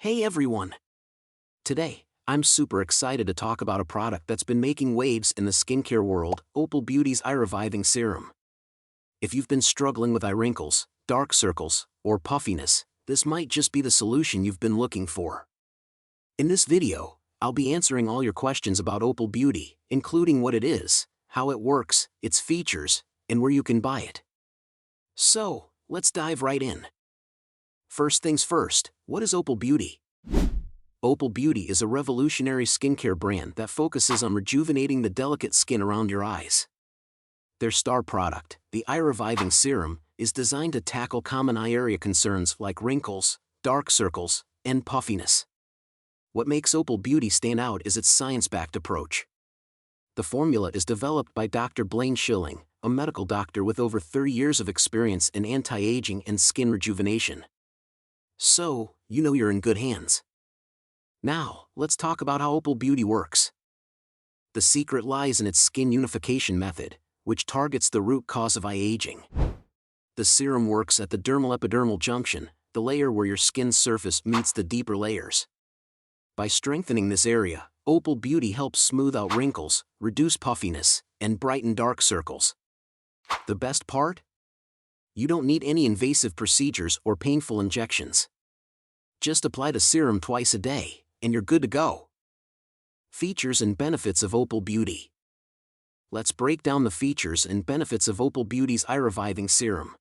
Hey everyone! Today, I'm super excited to talk about a product that's been making waves in the skincare world, Opal Beauty's Eye Reviving Serum. If you've been struggling with eye wrinkles, dark circles, or puffiness, this might just be the solution you've been looking for. In this video, I'll be answering all your questions about Opal Beauty, including what it is, how it works, its features, and where you can buy it. So, let's dive right in. First things first, what is Opal Beauty? Opal Beauty is a revolutionary skincare brand that focuses on rejuvenating the delicate skin around your eyes. Their star product, the Eye Reviving Serum, is designed to tackle common eye area concerns like wrinkles, dark circles, and puffiness. What makes Opal Beauty stand out is its science-backed approach. The formula is developed by Dr. Blaine Schilling, a medical doctor with over 30 years of experience in anti-aging and skin rejuvenation. So, you know you're in good hands. Now, let's talk about how Opal Beauty works. The secret lies in its skin unification method, which targets the root cause of eye aging. The serum works at the dermal-epidermal junction, the layer where your skin's surface meets the deeper layers. By strengthening this area, Opal Beauty helps smooth out wrinkles, reduce puffiness, and brighten dark circles. The best part? You don't need any invasive procedures or painful injections. Just apply the serum twice a day, and you're good to go. Features and benefits of Opal Beauty. Let's break down the features and benefits of Opal Beauty's Eye Reviving Serum.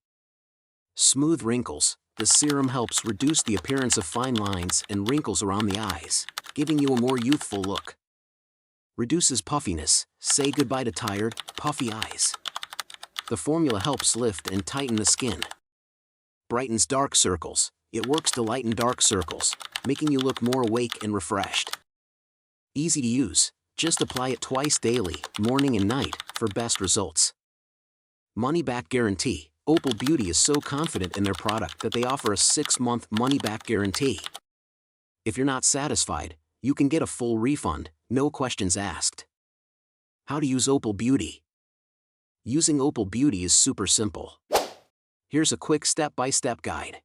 Smooth wrinkles. The serum helps reduce the appearance of fine lines and wrinkles around the eyes, giving you a more youthful look. Reduces puffiness. Say goodbye to tired, puffy eyes. The formula helps lift and tighten the skin. Brightens dark circles. It works to lighten dark circles, making you look more awake and refreshed. Easy to use. Just apply it twice daily, morning and night, for best results. Money-back guarantee. Opal Beauty is so confident in their product that they offer a 6-month money-back guarantee. If you're not satisfied, you can get a full refund, no questions asked. How to use Opal Beauty. Using Opal Beauty is super simple. Here's a quick step-by-step guide.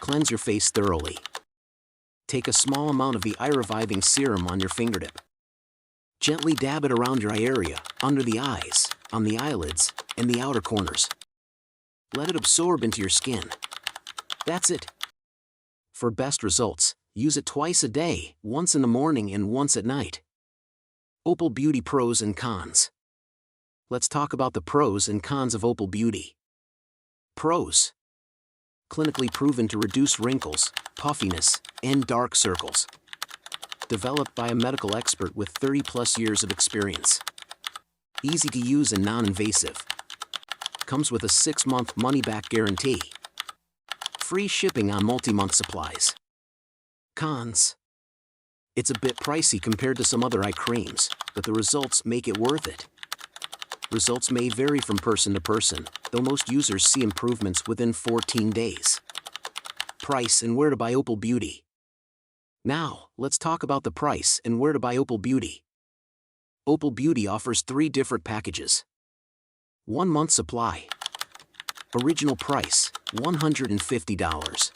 Cleanse your face thoroughly. Take a small amount of the Eye Reviving Serum on your fingertip. Gently dab it around your eye area, under the eyes, on the eyelids, and the outer corners. Let it absorb into your skin. That's it. For best results, use it twice a day, once in the morning and once at night. Opal Beauty pros and cons. Let's talk about the pros and cons of Opal Beauty. Pros. Clinically proven to reduce wrinkles, puffiness, and dark circles. Developed by a medical expert with 30+ years of experience. Easy to use and non-invasive. Comes with a 6-month money-back guarantee. Free shipping on multi-month supplies. Cons. It's a bit pricey compared to some other eye creams, but the results make it worth it. Results may vary from person to person, though most users see improvements within 14 days. Price and where to buy Opal Beauty. Now, let's talk about the price and where to buy Opal Beauty. Opal Beauty offers 3 different packages. 1-month supply. Original price, $150.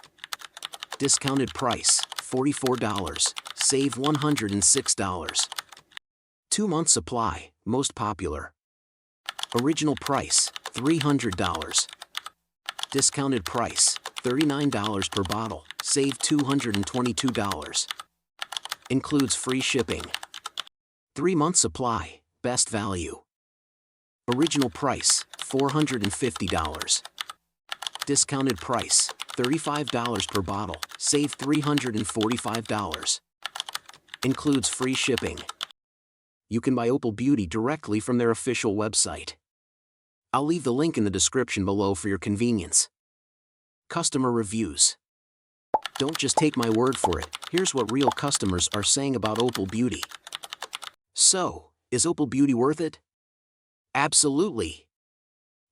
Discounted price, $44. Save $106. 2-month supply, most popular. Original price, $300. Discounted price, $39 per bottle, save $222. Includes free shipping. 3-month supply, best value. Original price, $450. Discounted price, $35 per bottle, save $345. Includes free shipping. You can buy Opal Beauty directly from their official website. I'll leave the link in the description below for your convenience. Customer reviews. Don't just take my word for it, here's what real customers are saying about Opal Beauty. So, is Opal Beauty worth it? Absolutely.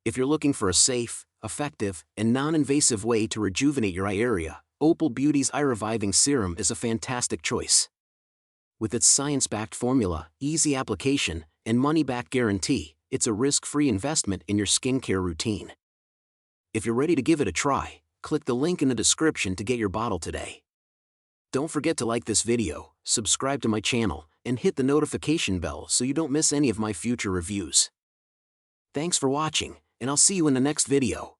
If you're looking for a safe, effective, and non-invasive way to rejuvenate your eye area, Opal Beauty's Eye Reviving Serum is a fantastic choice. With its science-backed formula, easy application, and money-back guarantee, it's a risk-free investment in your skincare routine. If you're ready to give it a try, click the link in the description to get your bottle today. Don't forget to like this video, subscribe to my channel, and hit the notification bell so you don't miss any of my future reviews. Thanks for watching, and I'll see you in the next video.